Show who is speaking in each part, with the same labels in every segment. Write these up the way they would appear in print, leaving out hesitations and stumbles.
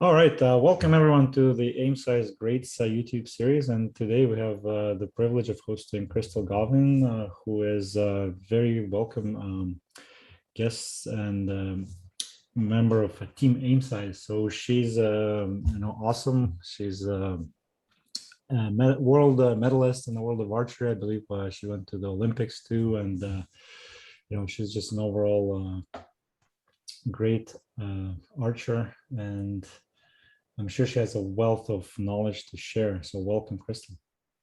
Speaker 1: All right, welcome everyone to the Aim Size Grades YouTube series. And today we have the privilege of hosting Crystal Gauvin, who is a very welcome guest and member of Team Aim Size. So she's awesome. She's a world medalist in the world of archery. I believe she went to the Olympics too, and she's just an overall great archer, and I'm sure she has a wealth of knowledge to share. So welcome, Crystal.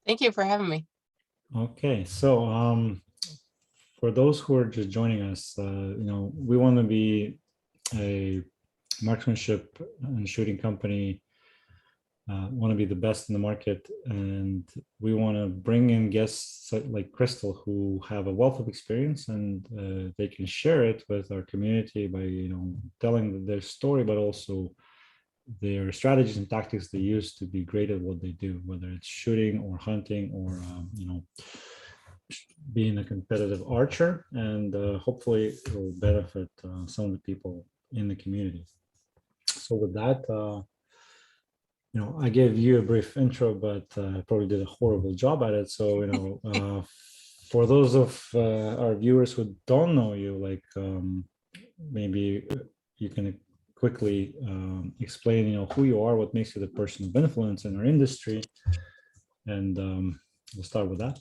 Speaker 2: Thank you for having me.
Speaker 1: Okay, so for those who are just joining us, we want to be a marksmanship and shooting company, want to be the best in the market, and we want to bring in guests like Crystal who have a wealth of experience, and they can share it with our community by telling their story, but also their strategies and tactics they use to be great at what they do, whether it's shooting or hunting or being a competitive archer, and hopefully it will benefit some of the people in the community. So with that, I gave you a brief intro, but I probably did a horrible job at it. So for those of our viewers who don't know you, like maybe you can quickly explain, who you are, what makes you the person of influence in our industry, and we'll start with that.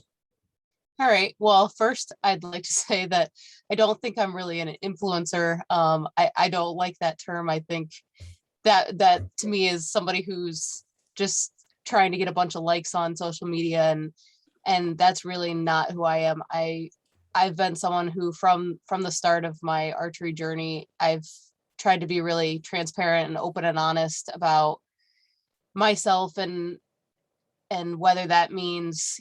Speaker 2: All right. Well, first, I'd like to say that I don't think I'm really an influencer. I don't like that term. I think that to me is somebody who's just trying to get a bunch of likes on social media, and that's really not who I am. I've been someone who from the start of my archery journey, I've tried to be really transparent and open and honest about myself, and whether that means,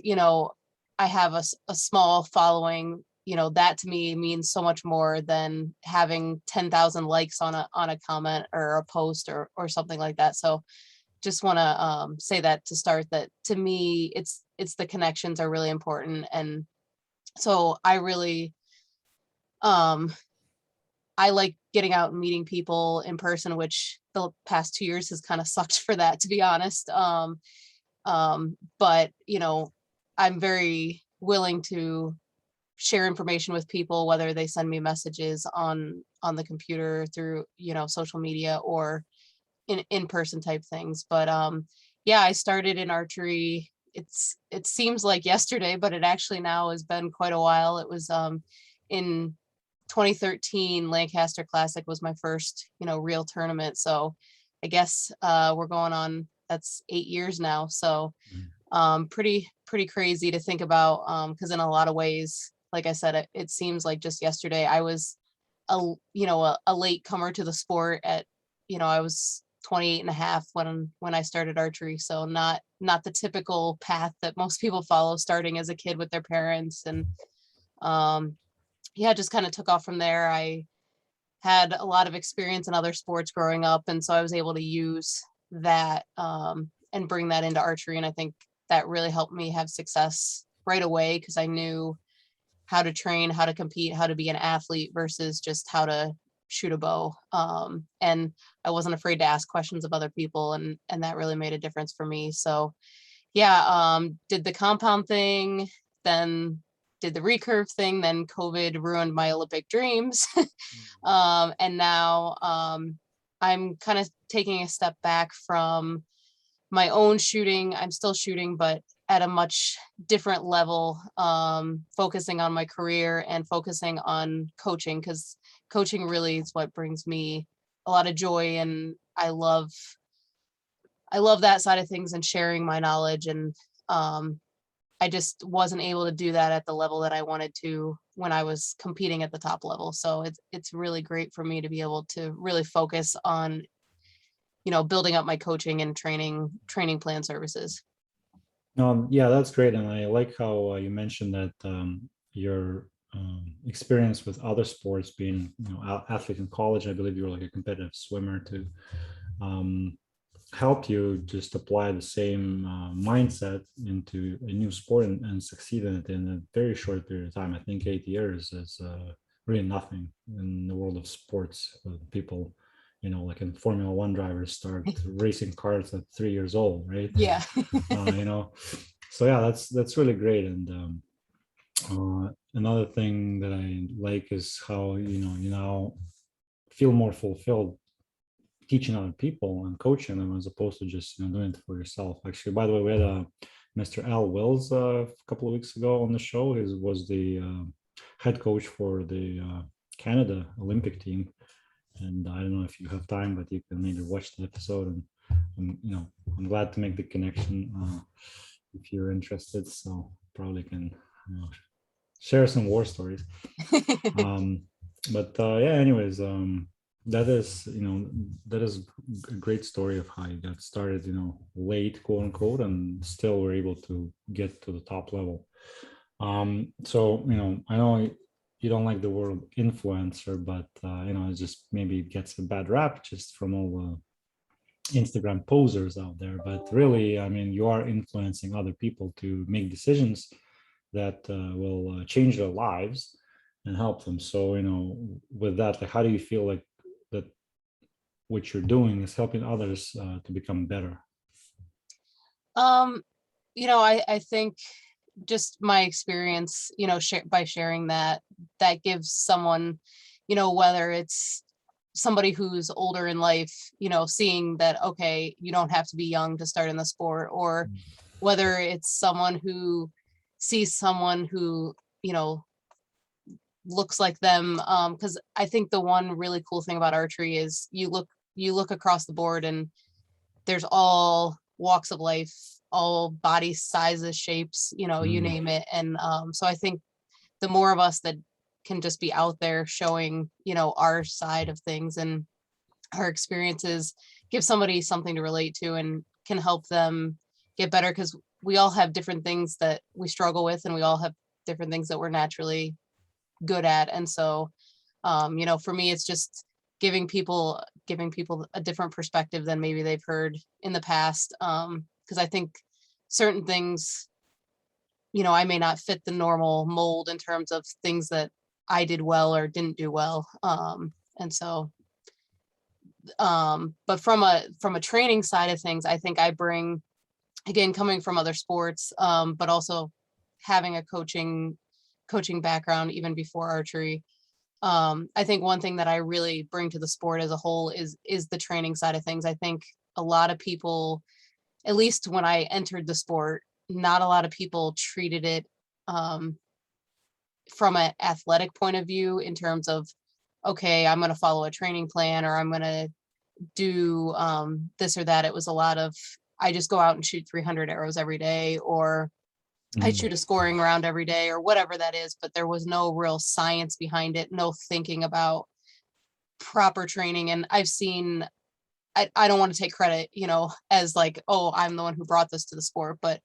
Speaker 2: I have a small following, that to me means so much more than having 10,000 likes on a comment or a post or something like that. So just want to say that to start, that to me, it's the connections are really important. And so I really, I like getting out and meeting people in person, which the past 2 years has kind of sucked for that, to be honest. But I'm very willing to share information with people, whether they send me messages on the computer through, social media or in person type things. But yeah, I started in archery. It seems like yesterday, but it actually now has been quite a while. It was in 2013 Lancaster Classic was my first, real tournament. So I guess we're going on, that's 8 years now. So pretty crazy to think about, because in a lot of ways, like I said, it seems like just yesterday I was a late comer to the sport at, I was 28 and a half when I started archery. So not the typical path that most people follow, starting as a kid with their parents. And yeah, just kind of took off from there. I had a lot of experience in other sports growing up, and so I was able to use that and bring that into archery. And I think that really helped me have success right away, because I knew how to train, how to compete, how to be an athlete versus just how to shoot a bow. And I wasn't afraid to ask questions of other people, and that really made a difference for me. So yeah, did the compound thing, then did the recurve thing, then COVID ruined my Olympic dreams. And now I'm kind of taking a step back from my own shooting. I'm still shooting, but at a much different level, focusing on my career and focusing on coaching, because coaching really is what brings me a lot of joy. And I love that side of things and sharing my knowledge. And I just wasn't able to do that at the level that I wanted to when I was competing at the top level. So it's really great for me to be able to really focus on, building up my coaching and training plan services.
Speaker 1: Yeah, that's great. And I like how you mentioned that your experience with other sports, being athlete in college, I believe you were like a competitive swimmer too, helped you just apply the same mindset into a new sport and succeed in it in a very short period of time. I think 8 years is really nothing in the world of sports. People like in Formula One drivers start racing cars at 3 years old, right?
Speaker 2: Yeah.
Speaker 1: So yeah, that's really great. And another thing that I like is how you now feel more fulfilled teaching other people and coaching them as opposed to just doing it for yourself. Actually, by the way, we had Mr. Al Wills a couple of weeks ago on the show. He was the head coach for the Canada Olympic team, and I don't know if you have time, but you can maybe watch the episode. And I'm glad to make the connection if you're interested. So probably can share some war stories. But yeah, anyways, that is a great story of how you got started, late, quote unquote, and still were able to get to the top level. So I know you don't like the word influencer, but it just maybe gets a bad rap just from all the Instagram posers out there. But really, I mean, you are influencing other people to make decisions that will change their lives and help them. So with that, like, how do you feel like that what you're doing is helping others to become better?
Speaker 2: I think just my experience, by sharing that gives someone, whether it's somebody who's older in life, seeing that, okay, you don't have to be young to start in the sport, or whether it's someone who sees someone who, looks like them. Because I think the one really cool thing about archery is you look across the board and there's all walks of life, all body sizes, shapes, you name it. And so I think the more of us that can just be out there showing, our side of things and our experiences, give somebody something to relate to and can help them get better, because we all have different things that we struggle with, and we all have different things that we're naturally good at. And so for me, it's just giving people a different perspective than maybe they've heard in the past, because I think certain things, I may not fit the normal mold in terms of things that I did well or didn't do well. And so but from a training side of things, I think I bring, again, coming from other sports, but also having a coaching background even before archery. I think one thing that I really bring to the sport as a whole is the training side of things. I think a lot of people, at least when I entered the sport, not a lot of people treated it from an athletic point of view, in terms of, okay, I'm going to follow a training plan, or I'm going to do this or that. It was a lot of, I just go out and shoot 300 arrows every day, or I shoot a scoring round every day, or whatever that is. But there was no real science behind it, no thinking about proper training. And I've seen, I don't want to take credit, as like, oh, I'm the one who brought this to the sport, but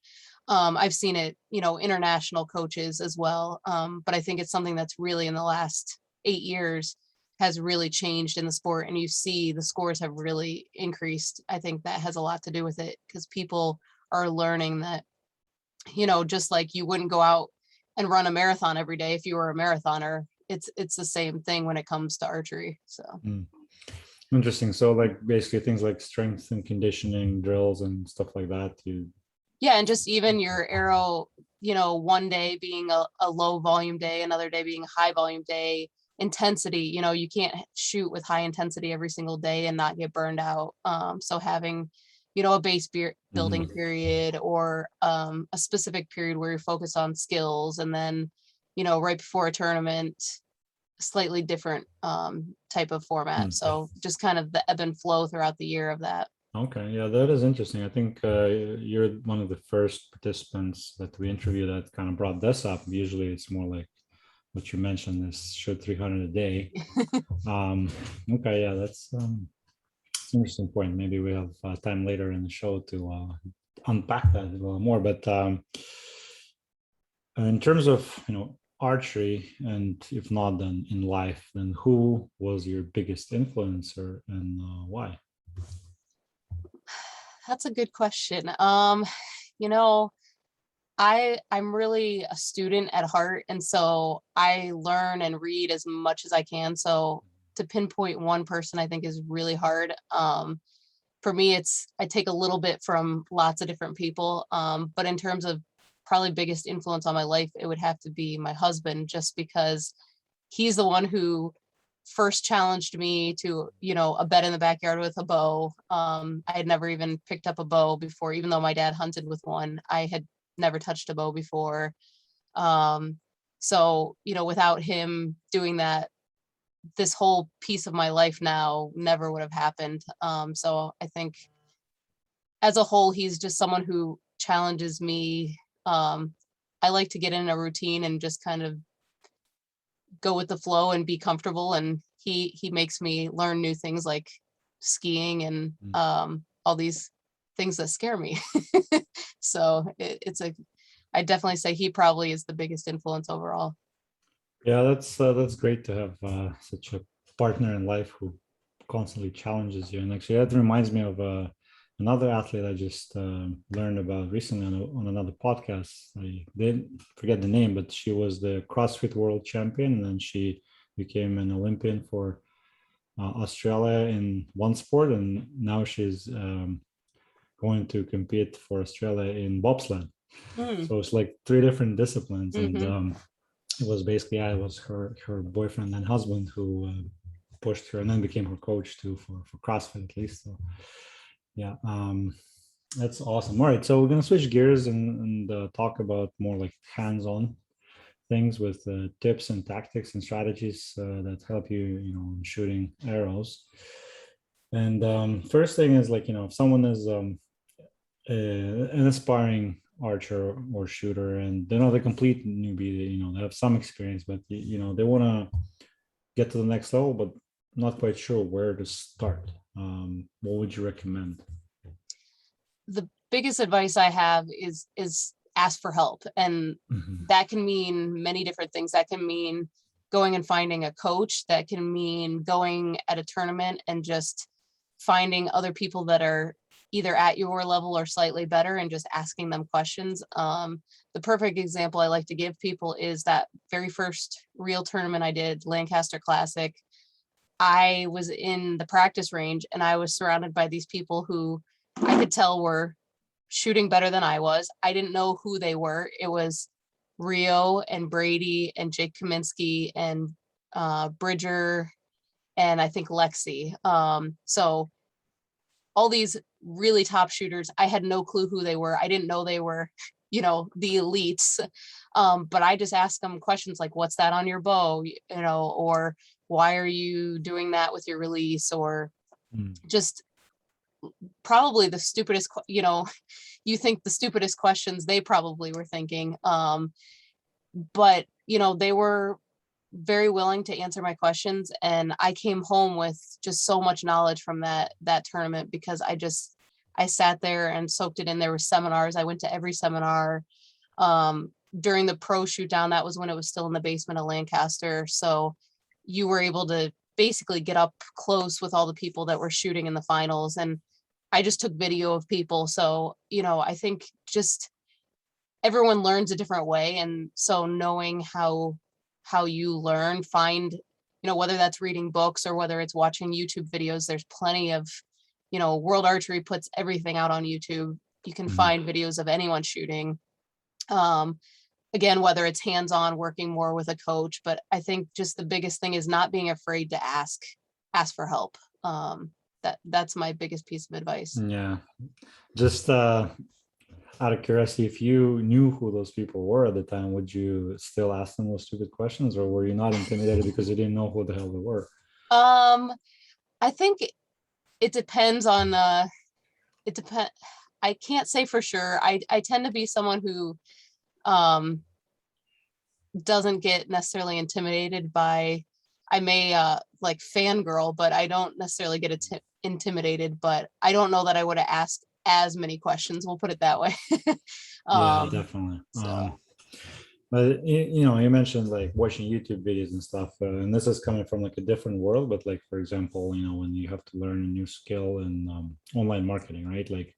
Speaker 2: I've seen it, international coaches as well. But I think it's something that's really, in the last 8 years, has really changed in the sport, and you see the scores have really increased. I think that has a lot to do with it, because people are learning that, just like you wouldn't go out and run a marathon every day if you were a marathoner, it's the same thing when it comes to archery. So
Speaker 1: Interesting. So like basically things like strength and conditioning drills and stuff like that.
Speaker 2: Yeah, and just even your arrow, one day being a low volume day, another day being a high volume day, intensity, you can't shoot with high intensity every single day and not get burned out. So having, a base building period, or a specific period where you're focused on skills, and then, right before a tournament, slightly different type of format. So just kind of the ebb and flow throughout the year of that.
Speaker 1: Okay, yeah, that is interesting. I think you're one of the first participants that we interviewed that kind of brought this up. Usually it's more like what you mentioned, is shoot 300 a day. Okay, yeah, that's an interesting point. Maybe we have time later in the show to unpack that a little more. But in terms of, archery, and if not then in life, then who was your biggest influencer and why?
Speaker 2: That's a good question. I'm really a student at heart, and so I learn and read as much as I can. So to pinpoint one person, I think is really hard. For me, I take a little bit from lots of different people. But in terms of probably biggest influence on my life, it would have to be my husband, just because he's the one who first challenged me to, a bed in the backyard with a bow. I had never even picked up a bow before, even though my dad hunted with one. I had never touched a bow before. So, without him doing that, this whole piece of my life now never would have happened. So I think as a whole, he's just someone who challenges me. I like to get in a routine and just kind of go with the flow and be comfortable. And he makes me learn new things like skiing and all these things that scare me. So I definitely say he probably is the biggest influence overall.
Speaker 1: Yeah, that's great to have such a partner in life who constantly challenges you. And actually, that reminds me of another athlete I just learned about recently on another podcast. I didn't forget the name, but she was the CrossFit World Champion, and then she became an Olympian for Australia in one sport, and now she's going to compete for Australia in bobsled. So it's like 3 different disciplines, and it was basically it was her boyfriend and husband who pushed her, and then became her coach too for CrossFit at least. So yeah, that's awesome. All right, so we're gonna switch gears and talk about more like hands-on things with tips and tactics and strategies that help you, in shooting arrows. And first thing is, like, if someone is an aspiring archer or shooter, and they're not a complete newbie, they have some experience, but they want to get to the next level, but not quite sure where to start. What would you recommend?
Speaker 2: The biggest advice I have is ask for help. And that can mean many different things. That can mean going and finding a coach. That can mean going at a tournament and just finding other people that are either at your level or slightly better and just asking them questions. The perfect example I like to give people is that very first real tournament I did, Lancaster Classic. I was in the practice range and I was surrounded by these people who I could tell were shooting better than I was. I didn't know who they were. It was Rio and Brady and Jake Kaminsky and Bridger and I think Lexi. So all these really top shooters, I had no clue who they were. I didn't know they were, the elites. But I just asked them questions like, what's that on your bow? Or why are you doing that with your release? Or just probably the stupidest, you think the stupidest questions they probably were thinking. But, they were very willing to answer my questions. And I came home with just so much knowledge from that tournament because I sat there and soaked it in. There were seminars. I went to every seminar. During the pro shoot down, that was when it was still in the basement of Lancaster. So you were able to basically get up close with all the people that were shooting in the finals. And I just took video of people. So, I think just everyone learns a different way. And so knowing how you learn, find, whether that's reading books or whether it's watching YouTube videos, there's plenty of, World Archery puts everything out on YouTube. You can find videos of anyone shooting. Again, whether it's hands-on, working more with a coach, but I think just the biggest thing is not being afraid to ask for help. That's my biggest piece of advice.
Speaker 1: Yeah. Just out of curiosity, if you knew who those people were at the time, would you still ask them those stupid questions, or were you not intimidated because you didn't know who the hell they were?
Speaker 2: I think it depends on, I can't say for sure. I tend to be someone who doesn't get necessarily intimidated by, I may like fangirl, but I don't necessarily get intimidated, but I don't know that I would have asked as many questions. We'll put it that way.
Speaker 1: Yeah, definitely. But you mentioned like watching YouTube videos and stuff, and this is coming from like a different world. But like, for example, when you have to learn a new skill in online marketing, right? Like,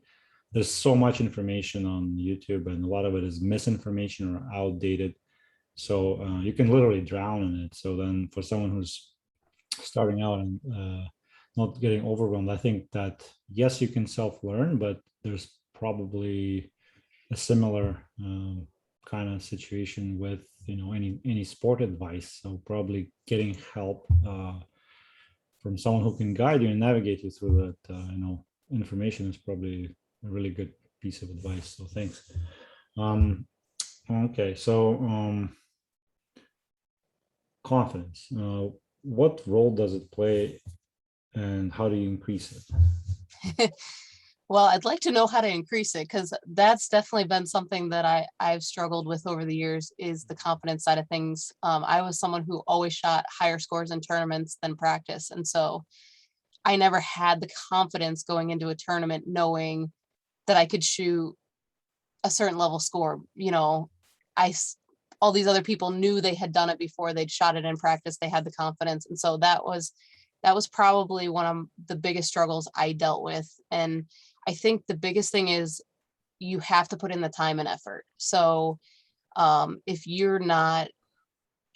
Speaker 1: there's so much information on YouTube, and a lot of it is misinformation or outdated. So you can literally drown in it. So then, for someone who's starting out and not getting overwhelmed. I think that yes, you can self-learn, but there's probably a similar kind of situation with any sport advice. So probably getting help from someone who can guide you and navigate you through that information is probably a really good piece of advice. So thanks. Okay, so confidence. What role does it play, and how do you increase it?
Speaker 2: Well, I'd like to know how to increase it, because that's definitely been something that I've struggled with over the years, is the confidence side of things. I was someone who always shot higher scores in tournaments than practice. And so I never had the confidence going into a tournament knowing that I could shoot a certain level score. All these other people knew they had done it before, they'd shot it in practice, they had the confidence. And so that was probably one of the biggest struggles I dealt with. And I think the biggest thing is you have to put in the time and effort. So if you're not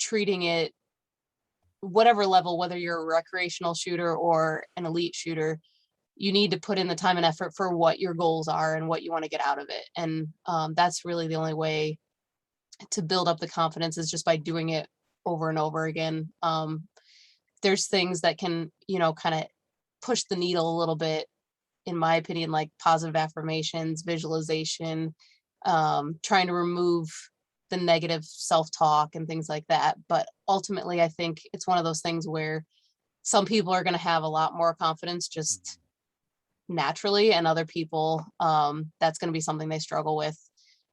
Speaker 2: treating it, whatever level, whether you're a recreational shooter or an elite shooter, you need to put in the time and effort for what your goals are and what you want to get out of it. And that's really the only way to build up the confidence, is just by doing it over and over again. There's things that can, kind of push the needle a little bit, in my opinion, like positive affirmations, visualization, trying to remove the negative self-talk and things like that. But ultimately, I think it's one of those things where some people are going to have a lot more confidence just naturally, and other people, that's going to be something they struggle with.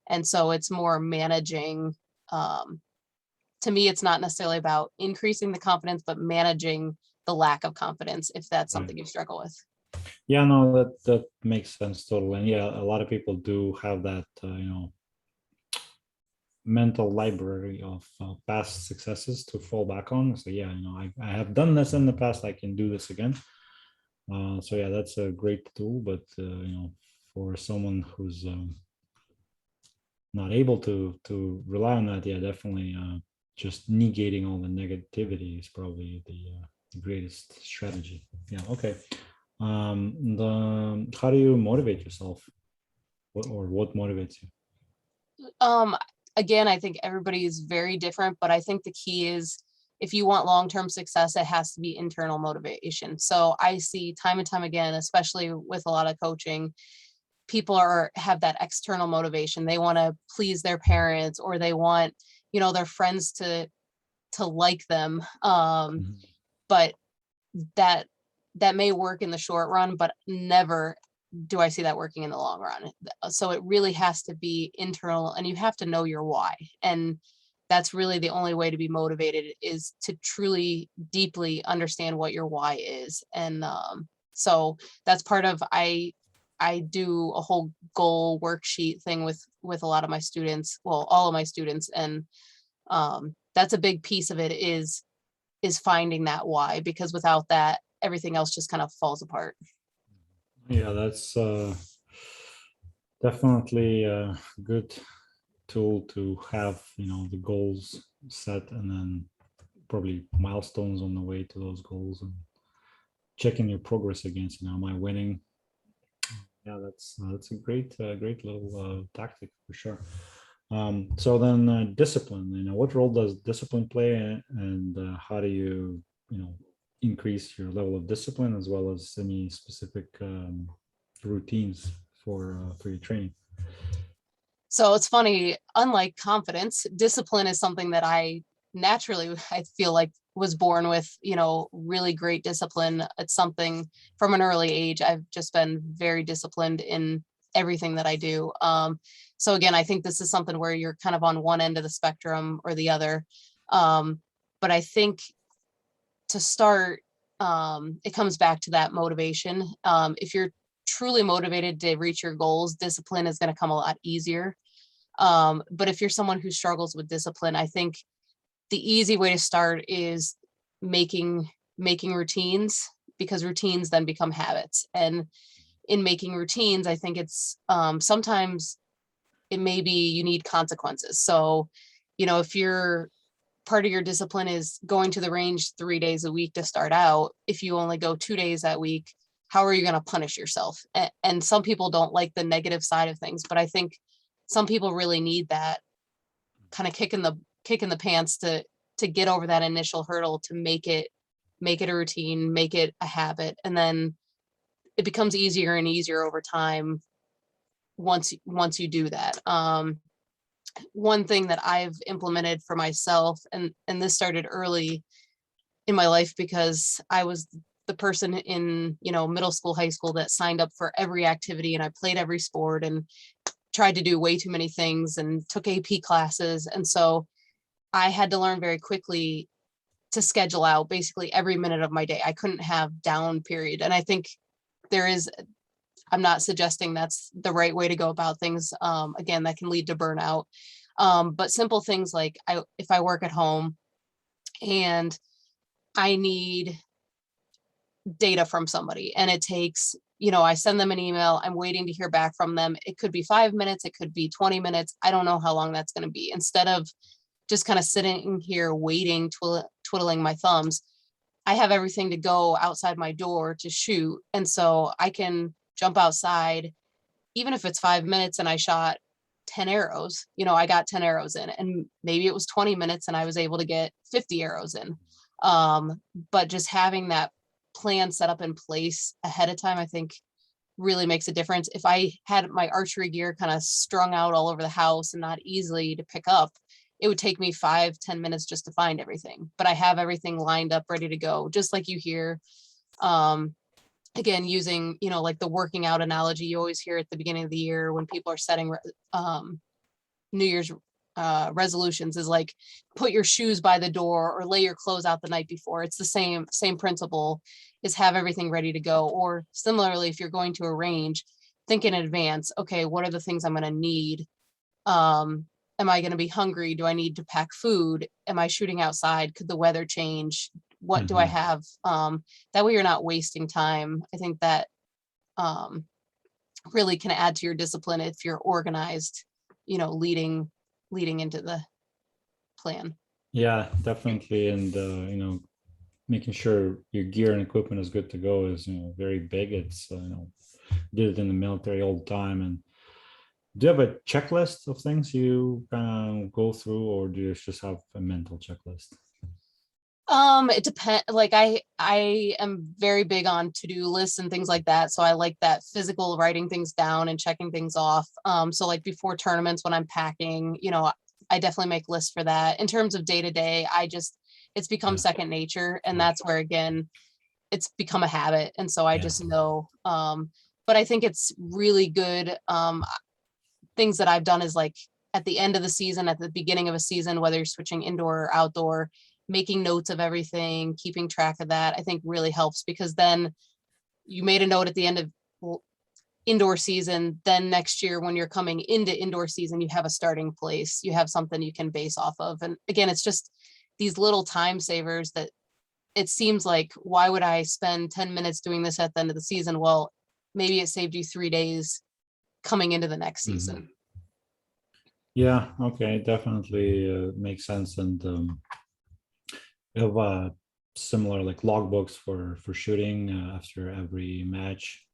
Speaker 2: And so it's more managing. To me, it's not necessarily about increasing the confidence, but managing the lack of confidence, if that's something you struggle with.
Speaker 1: Yeah, no, that makes sense totally. And yeah, a lot of people do have that mental library of past successes to fall back on. So yeah, I have done this in the past, I can do this again. So yeah, that's a great tool. But for someone who's not able to rely on that, yeah, definitely just negating all the negativity is probably the greatest strategy. Yeah. Okay. How do you motivate yourself? What motivates you?
Speaker 2: Again, I think everybody is very different, but I think the key is, if you want long-term success, it has to be internal motivation. So I see time and time again, especially with a lot of coaching, people have that external motivation. They want to please their parents, or they want, their friends to like them. But that may work in the short run, but never do I see that working in the long run. So it really has to be internal, and you have to know your why. And that's really the only way to be motivated, is to truly deeply understand what your why is. And so that's part of, I do a whole goal worksheet thing with a lot of my students, well, all of my students. And that's a big piece of it, is finding that why, because without that, everything else just kind of falls apart.
Speaker 1: Yeah, that's definitely a good tool to have, the goals set, and then probably milestones on the way to those goals, and checking your progress against, am I winning? Yeah, that's a great little tactic for sure. So then discipline, what role does discipline play, and how do you increase your level of discipline, as well as any specific routines for your training?
Speaker 2: So it's funny, unlike confidence, discipline is something that I feel like was born with, really great discipline. It's something from an early age. I've just been very disciplined in everything that I do. So again, I think this is something where you're kind of on one end of the spectrum or the other. But I think to start, it comes back to that motivation. If you're truly motivated to reach your goals, discipline is going to come a lot easier. But if you're someone who struggles with discipline, I think the easy way to start is making routines, because routines then become habits. And in making routines, I think it's sometimes it may be you need consequences. So, if you're part of your discipline is going to the range 3 days a week to start out. If you only go 2 days that week, how are you going to punish yourself? And some people don't like the negative side of things, but I think some people really need that kind of kick in the pants to get over that initial hurdle, to make it a routine, make it a habit, and then it becomes easier and easier over time once you do that. One thing that I've implemented for myself, and this started early in my life because I was the person in, middle school, high school that signed up for every activity, and I played every sport and tried to do way too many things and took AP classes. And so I had to learn very quickly to schedule out basically every minute of my day. I couldn't have down period. And I think I'm not suggesting that's the right way to go about things. Again, that can lead to burnout. But simple things like if I work at home and I need data from somebody and it takes, I send them an email, I'm waiting to hear back from them. It could be 5 minutes, it could be 20 minutes. I don't know how long that's going to be. Instead of just kind of sitting here waiting, twiddling my thumbs, I have everything to go outside my door to shoot. And so I can jump outside, even if it's 5 minutes and I shot 10 arrows, I got 10 arrows in, and maybe it was 20 minutes and I was able to get 50 arrows in. But just having that plan set up in place ahead of time, I think really makes a difference. If I had my archery gear kind of strung out all over the house and not easily to pick up, it would take me 5-10 minutes just to find everything. But I have everything lined up, ready to go, just like you hear. Again, using, like the working out analogy you always hear at the beginning of the year when people are setting New Year's resolutions, is like, put your shoes by the door or lay your clothes out the night before. It's the same principle, is have everything ready to go. Or similarly, if you're going to a range, think in advance, okay, what are the things I'm going to need? Am I going to be hungry? Do I need to pack food? Am I shooting outside? Could the weather change? What do I have? That way you're not wasting time. I think that really can add to your discipline if you're organized, leading into the plan.
Speaker 1: Yeah, definitely. And making sure your gear and equipment is good to go is very big. It's did it in the military all the time. And do you have a checklist of things you kind of go through, or do you just have a mental checklist?
Speaker 2: It depends. Like I am very big on to-do lists and things like that. So I like that physical writing things down and checking things off. So like before tournaments, when I'm packing, I definitely make lists for that. In terms of day to day, it's become second nature, and that's where, again, it's become a habit. And so I just know, but I think it's really good. Things that I've done is like at the end of the season, at the beginning of a season, whether you're switching indoor or outdoor, making notes of everything, keeping track of that, I think really helps, because then you made a note at the end of indoor season, then next year when you're coming into indoor season, you have a starting place, you have something you can base off of. And again, it's just these little time savers that it seems like, why would I spend 10 minutes doing this at the end of the season? Well, maybe it saved you 3 days coming into the next season.
Speaker 1: Yeah, okay, definitely makes sense. And we have similar like logbooks for shooting after every match,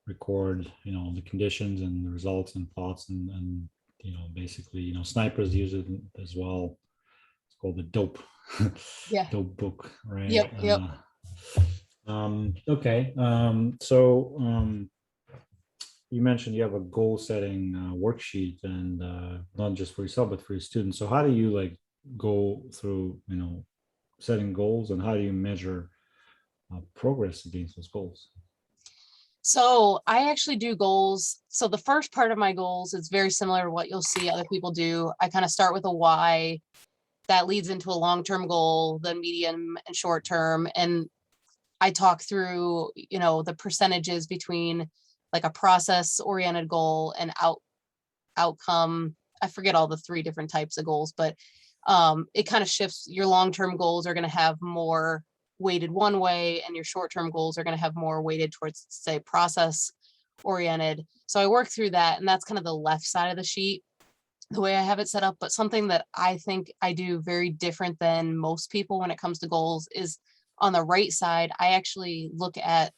Speaker 1: record the conditions and the results and thoughts, and basically snipers use it as well. It's called the dope dope book, right?
Speaker 2: Yep.
Speaker 1: Okay. So you mentioned you have a goal setting worksheet, and not just for yourself but for your students. So how do you like go through setting goals, and how do you measure progress against those goals?
Speaker 2: So I actually do goals. So the first part of my goals is very similar to what you'll see other people do. I kind of start with a why that leads into a long-term goal, then medium and short term. And I talk through, the percentages between like a process oriented goal and outcome. I forget all the 3 different types of goals, but it kind of shifts. Your long-term goals are going to have more weighted one way, and your short-term goals are going to have more weighted towards, say, process oriented. So I work through that, and that's kind of the left side of the sheet. the way I have it set up, but something that I think I do very different than most people when it comes to goals is on the right side, I actually look at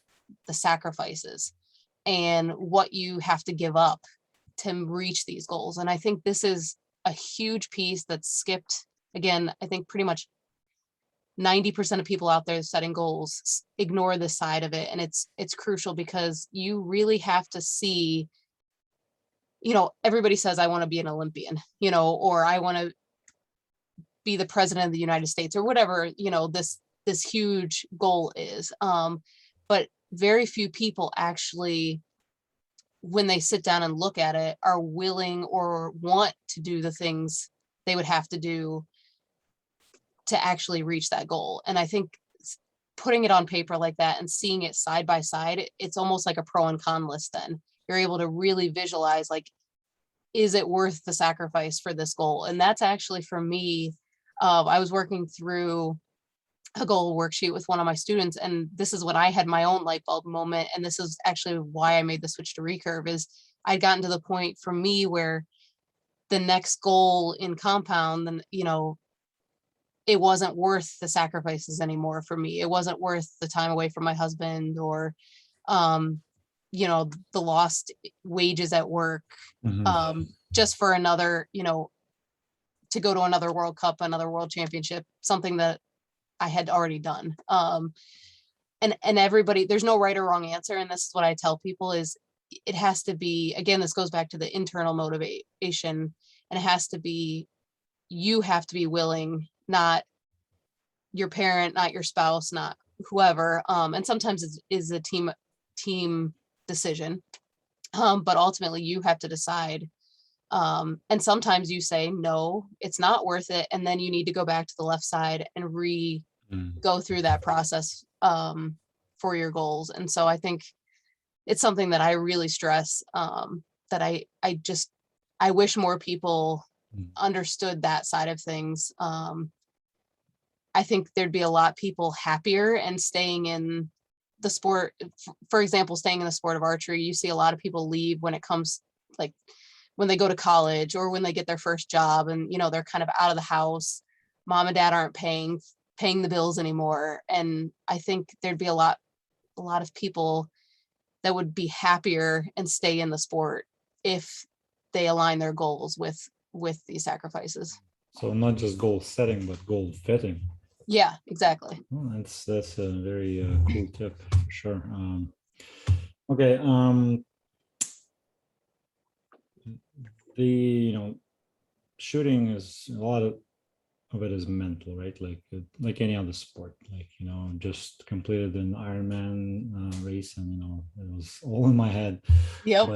Speaker 2: the sacrifices and what you have to give up to reach these goals. And I think this is a huge piece that's skipped. Again, I think pretty much 90% of people out there setting goals ignore this side of it. And it's crucial because you really have to see, everybody says, I want to be an Olympian, or I want to be the president of the United States or whatever, this huge goal is. But very few people actually, when they sit down and look at it, are willing or want to do the things they would have to do to actually reach that goal. And I think putting it on paper like that and seeing it side by side, it's almost like a pro and con list. Then you're able to really visualize, like, is it worth the sacrifice for this goal? And that's actually, for me, I was working through a goal worksheet with one of my students, and this is when I had my own light bulb moment. And this is actually why I made the switch to recurve, is I'd gotten to the point for me where the next goal in compound, then, it wasn't worth the sacrifices anymore for me. It wasn't worth the time away from my husband, or, the lost wages at work, just for another, to go to another World Cup, another World Championship, something that I had already done. And everybody, there's no right or wrong answer. And this is what I tell people is, it has to be, again, this goes back to the internal motivation, and it has to be, you have to be willing, not your parent, not your spouse, not whoever. And sometimes it is a team decision. But ultimately you have to decide. And sometimes you say, no, it's not worth it. And then you need to go back to the left side and go through that process for your goals. And so I think it's something that I really stress, that I wish more people understood that side of things. I think there'd be a lot of people happier and staying in the sport. For example, staying in the sport of archery, you see a lot of people leave when it comes, like, when they go to college or when they get their first job, and they're kind of out of the house. Mom and dad aren't paying the bills anymore. And I think there'd be a lot of people that would be happier and stay in the sport if they align their goals with these sacrifices.
Speaker 1: So not just goal setting, but goal fitting.
Speaker 2: Yeah, exactly.
Speaker 1: Oh, that's a very cool tip for sure. Okay. The shooting is a lot of it is mental, right? Like any other sport. Just completed an Ironman race, and it was all in my head.
Speaker 2: Yep.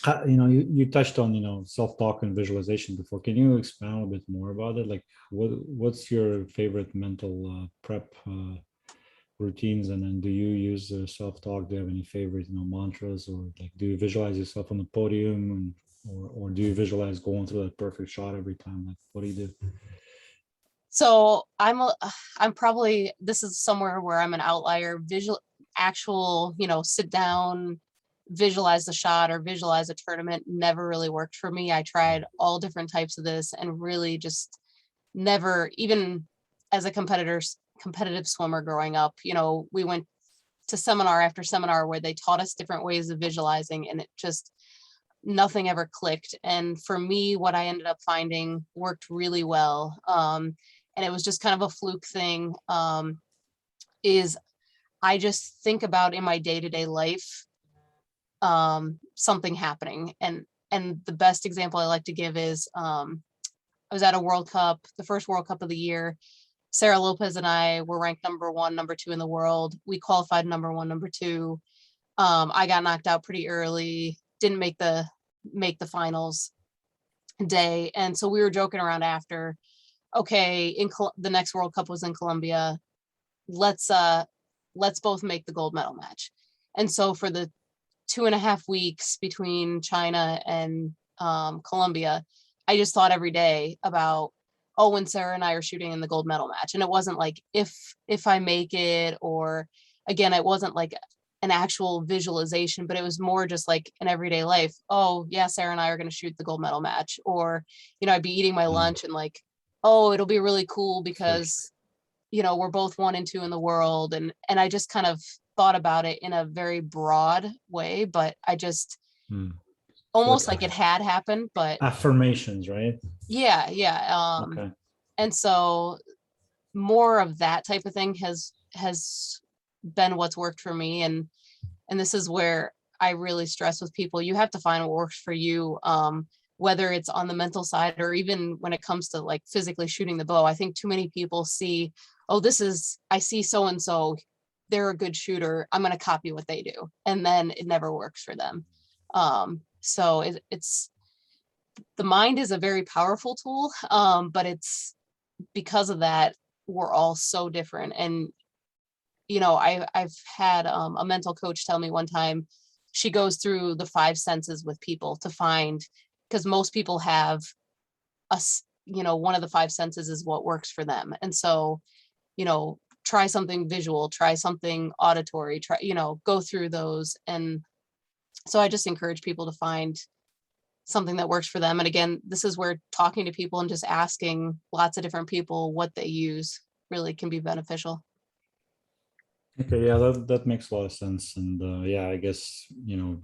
Speaker 1: But you touched on self-talk and visualization before. Can you expand a little bit more about it? Like, what's your favorite mental prep routines, and then do you use self-talk? Do you have any favorite mantras, or like, do you visualize yourself on the podium, or do you visualize going through that perfect shot every time? Like, what do you do?
Speaker 2: So I'm probably, this is somewhere where I'm an outlier. Actual, sit down, visualize the shot or visualize a tournament never really worked for me. I tried all different types of this and really just never, even as a competitive swimmer growing up, we went to seminar after seminar where they taught us different ways of visualizing, and it just, nothing ever clicked. And for me, what I ended up finding worked really well, and it was just kind of a fluke thing, is I just think about in my day-to-day life something happening. And the best example I like to give is, I was at a World Cup, the first World Cup of the year. Sarah Lopez and I were ranked number 1, number 2 in the world. We qualified number 1, number 2. I got knocked out pretty early, didn't make the finals day. And so we were joking around after, okay, the next World Cup was in Colombia. Let's both make the gold medal match. And so for the 2.5 weeks between China and Colombia, I just thought every day about, when Sarah and I are shooting in the gold medal match. And it wasn't like if I make it, or again, it wasn't like an actual visualization, but it was more just like an everyday life. Oh yeah, Sarah and I are going to shoot the gold medal match, or, I'd be eating my lunch and like, oh, it'll be really cool because, we're both 1 and 2 in the world. And I just kind of thought about it in a very broad way, but I just almost like it had happened, but
Speaker 1: affirmations, right?
Speaker 2: Yeah.
Speaker 1: Okay.
Speaker 2: And so more of that type of thing has been what's worked for me. And this is where I really stress with people, you have to find what works for you, whether it's on the mental side or even when it comes to like physically shooting the bow. I think too many people see, oh, I see so and so, they're a good shooter, I'm going to copy what they do, and then it never works for them. So it's the mind is a very powerful tool, but it's because of that we're all so different. And I've had a mental coach tell me one time, she goes through the 5 senses with people to find, because most people have one of the 5 senses is what works for them. And so, try something visual, try something auditory, go through those. And so I just encourage people to find something that works for them. And again, this is where talking to people and just asking lots of different people what they use really can be beneficial.
Speaker 1: Okay, yeah, that makes a lot of sense. And yeah, I guess,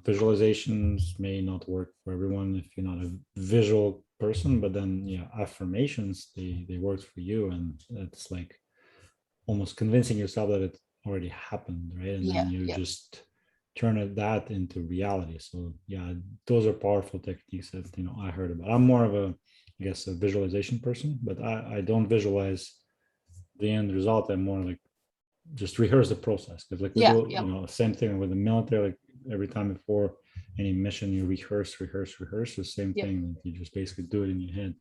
Speaker 1: visualizations may not work for everyone if you're not a visual person, but then, yeah, affirmations, they work for you. And it's like almost convincing yourself that it already happened, right? And then you just turn that into reality. So yeah, those are powerful techniques that, I heard about. I'm more of a, I guess, a visualization person, but I don't visualize the end result. I'm more like, just rehearse the process, because like we do, same thing with the military. Like every time before any mission, you rehearse the same thing. You just basically do it in your head.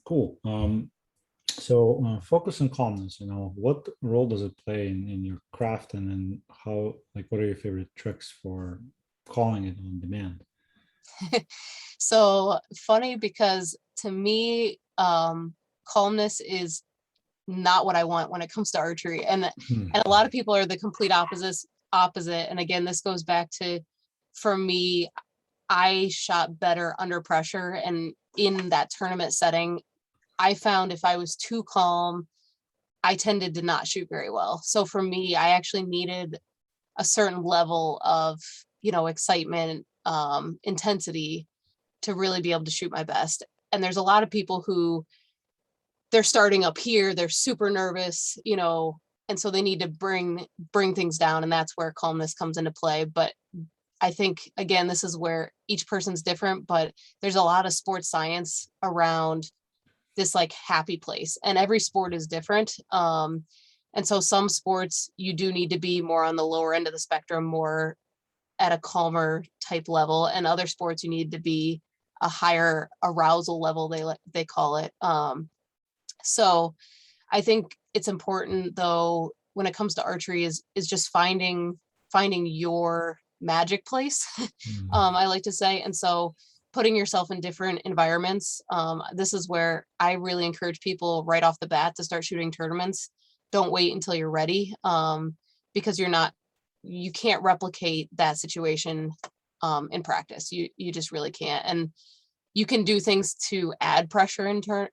Speaker 1: Cool. So focus and calmness. What role does it play in your craft, and then how? Like, what are your favorite tricks for calling it on demand?
Speaker 2: So funny, because to me, calmness is not what I want when it comes to archery. And a lot of people are the complete opposite. And again, this goes back to, for me, I shot better under pressure. And in that tournament setting, I found if I was too calm, I tended to not shoot very well. So for me, I actually needed a certain level of, excitement, intensity to really be able to shoot my best. And there's a lot of people who they're starting up here, they're super nervous, and so they need to bring things down, and that's where calmness comes into play. But I think, again, this is where each person's different, but there's a lot of sports science around this like happy place, and every sport is different. And so some sports you do need to be more on the lower end of the spectrum, more at a calmer type level, and other sports you need to be a higher arousal level, they call it. So I think it's important, though, when it comes to archery is just finding your magic place. I like to say. And so putting yourself in different environments. This is where I really encourage people right off the bat to start shooting tournaments. Don't wait until you're ready, because you can't replicate that situation in practice. You just really can't. And you can do things to add pressure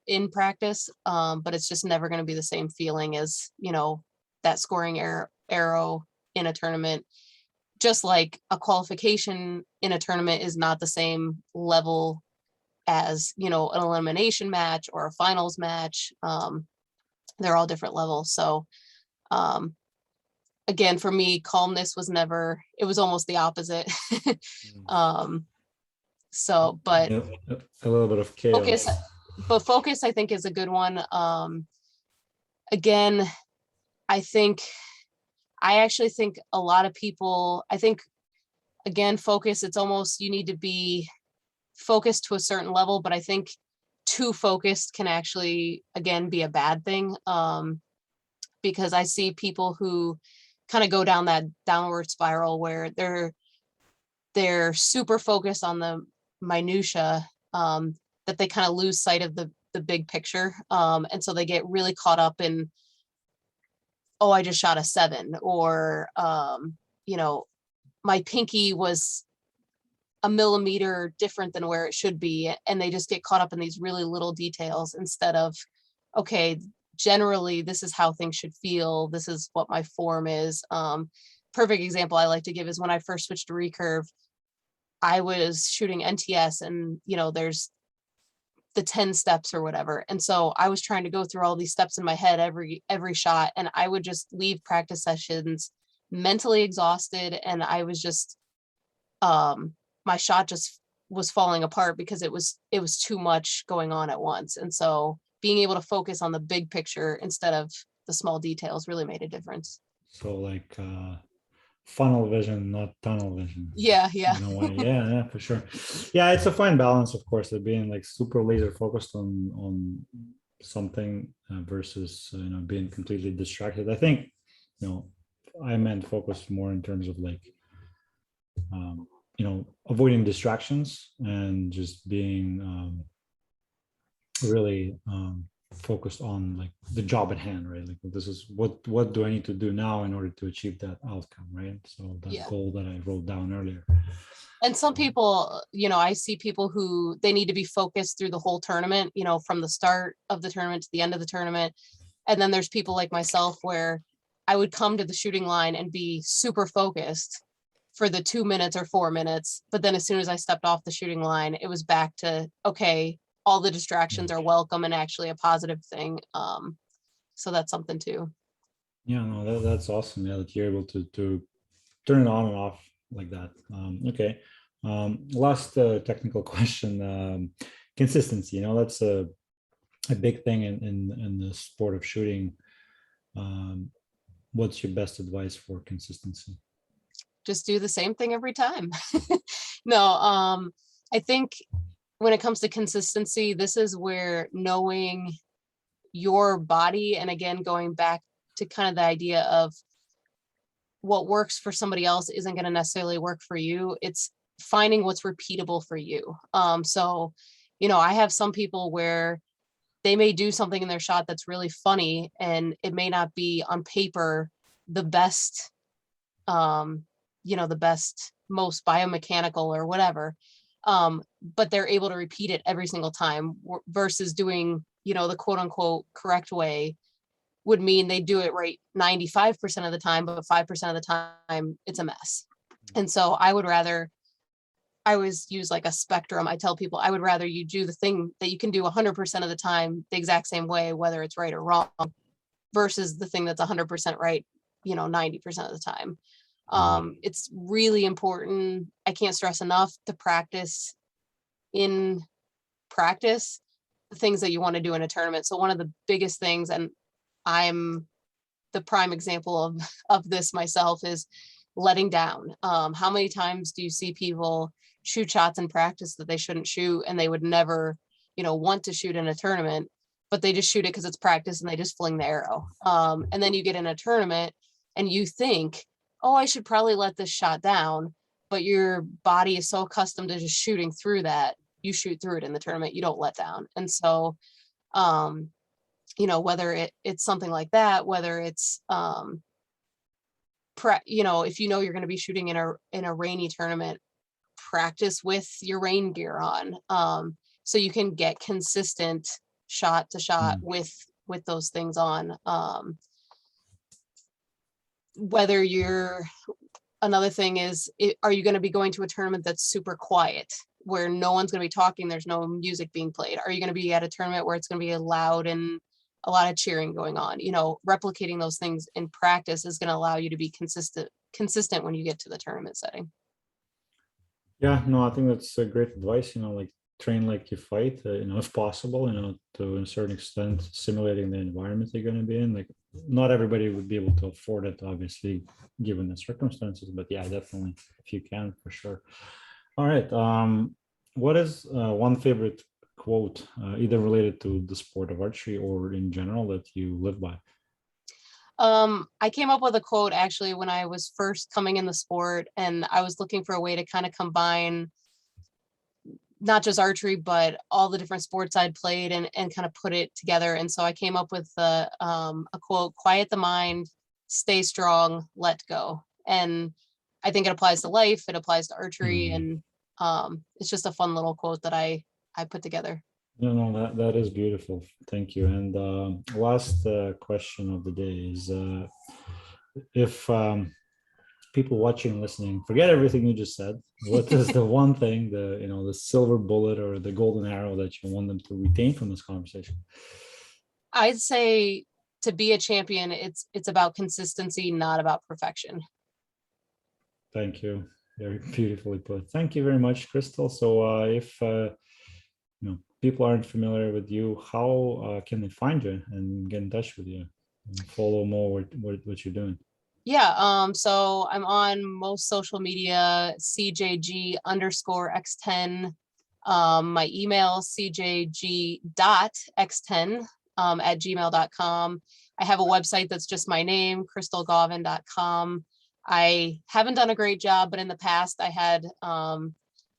Speaker 2: in practice, but it's just never going to be the same feeling as, that scoring arrow in a tournament. Just like a qualification in a tournament is not the same level as, an elimination match or a finals match. They're all different levels. So again, for me, calmness was never, it was almost the opposite. So, but
Speaker 1: Yeah, a little bit of chaos.
Speaker 2: focus, I think, is a good one. Again, I actually think a lot of people, again, focus, it's almost, you need to be focused to a certain level, but I think too focused can actually, again, be a bad thing. Because I see people who kind of go down that downward spiral where they're super focused on the minutia, that they kind of lose sight of the big picture. And so they get really caught up in, oh, I just shot a 7, or my pinky was a millimeter different than where it should be. And they just get caught up in these really little details instead of, okay, generally, this is how things should feel. This is what my form is. Perfect example I like to give is when I first switched to recurve, I was shooting NTS and, there's the 10 steps or whatever. And so I was trying to go through all these steps in my head every shot. And I would just leave practice sessions mentally exhausted. And I was just, my shot just was falling apart because it was too much going on at once. And so being able to focus on the big picture instead of the small details really made a difference.
Speaker 1: So like funnel vision, not tunnel vision.
Speaker 2: Yeah.
Speaker 1: In a way. Yeah, for sure. Yeah, it's a fine balance, of course, of being like super laser focused on something versus being completely distracted. I think I meant focus more in terms of like avoiding distractions and just being really focused on like the job at hand, right? Like this is what do I need to do now in order to achieve that outcome, right? So that goal that I wrote down earlier.
Speaker 2: And some people, I see people who they need to be focused through the whole tournament, from the start of the tournament to the end of the tournament. And then there's people like myself where I would come to the shooting line and be super focused for the 2 minutes or 4 minutes. But then as soon as I stepped off the shooting line, it was back to, okay, all the distractions are welcome and actually a positive thing. So that's something too.
Speaker 1: Yeah, no, that's awesome. Yeah, that you're able to turn it on and off like that. Okay. Last technical question. Consistency. That's a big thing in the sport of shooting. What's your best advice for consistency?
Speaker 2: Just do the same thing every time. No, I think when it comes to consistency, this is where knowing your body, and again, going back to kind of the idea of what works for somebody else isn't going to necessarily work for you. It's finding what's repeatable for you. So, I have some people where they may do something in their shot that's really funny, and it may not be on paper the best, the best, most biomechanical or whatever. But they're able to repeat it every single time versus doing, the quote unquote correct way would mean they do it right 95% of the time, but 5% of the time it's a mess. And so I always use like a spectrum. I tell people I would rather you do the thing that you can do 100% of the time the exact same way, whether it's right or wrong, versus the thing that's 100% right, 90% of the time. It's really important. I can't stress enough to practice the things that you want to do in a tournament. So one of the biggest things, and I'm the prime example of this myself, is letting down. How many times do you see people shoot shots in practice that they shouldn't shoot and they would never, want to shoot in a tournament, but they just shoot it because it's practice and they just fling the arrow. And then you get in a tournament and you think, oh, I should probably let this shot down, but your body is so accustomed to just shooting through that, you shoot through it in the tournament, you don't let down. And so, whether it's something like that, whether it's, if you're going to be shooting in a rainy tournament, practice with your rain gear on, so you can get consistent shot to shot with those things on. Another thing is, are you going to be going to a tournament that's super quiet, where no one's going to be talking, there's no music being played? Are you going to be at a tournament where it's going to be loud and a lot of cheering going on? Replicating those things in practice is going to allow you to be consistent when you get to the tournament setting.
Speaker 1: Yeah, no, I think that's a great advice. Like train like you fight, if possible, to a certain extent, simulating the environment you're going to be in. Like not everybody would be able to afford it, obviously, given the circumstances, but yeah, definitely, if you can, for sure. All right. What is one favorite quote, either related to the sport of archery or in general, that you live by?
Speaker 2: I came up with a quote actually when I was first coming in the sport, and I was looking for a way to kind of combine not just archery, but all the different sports I'd played and kind of put it together. And so I came up with a quote: quiet the mind, stay strong, let go. And I think it applies to life, it applies to archery,
Speaker 1: Mhm.
Speaker 2: and it's just a fun little quote that I put together.
Speaker 1: No, that is beautiful. Thank you. And last question of the day is if people watching and listening forget everything you just said, what is the one thing, the silver bullet or the golden arrow that you want them to retain from this conversation?
Speaker 2: I'd say to be a champion, it's about consistency, not about perfection.
Speaker 1: Thank you. Very beautifully put. Thank you very much, Crystal. So if people aren't familiar with you, how can they find you and get in touch with you and follow more what you're doing?
Speaker 2: Yeah, so I'm on most social media, CJG_X10. My email, CJG.X10 @gmail.com. I have a website that's just my name, crystalgauvin.com. I haven't done a great job, but in the past I had a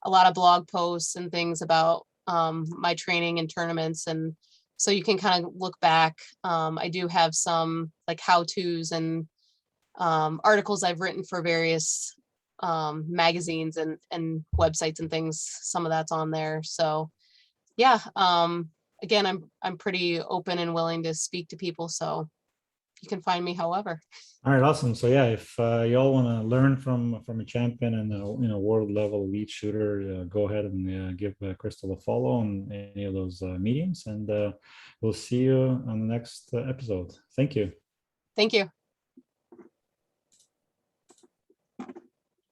Speaker 2: lot of blog posts and things about my training and tournaments. And so you can kind of look back. I do have some like how-tos and articles I've written for various magazines and websites and things. Some of that's on there. So yeah, again, I'm pretty open and willing to speak to people. So you can find me however.
Speaker 1: All right, awesome. So yeah, if y'all want to learn from a champion and world level elite shooter, go ahead and give Crystal a follow on any of those mediums, and we'll see you on the next episode. Thank you.
Speaker 2: Thank you.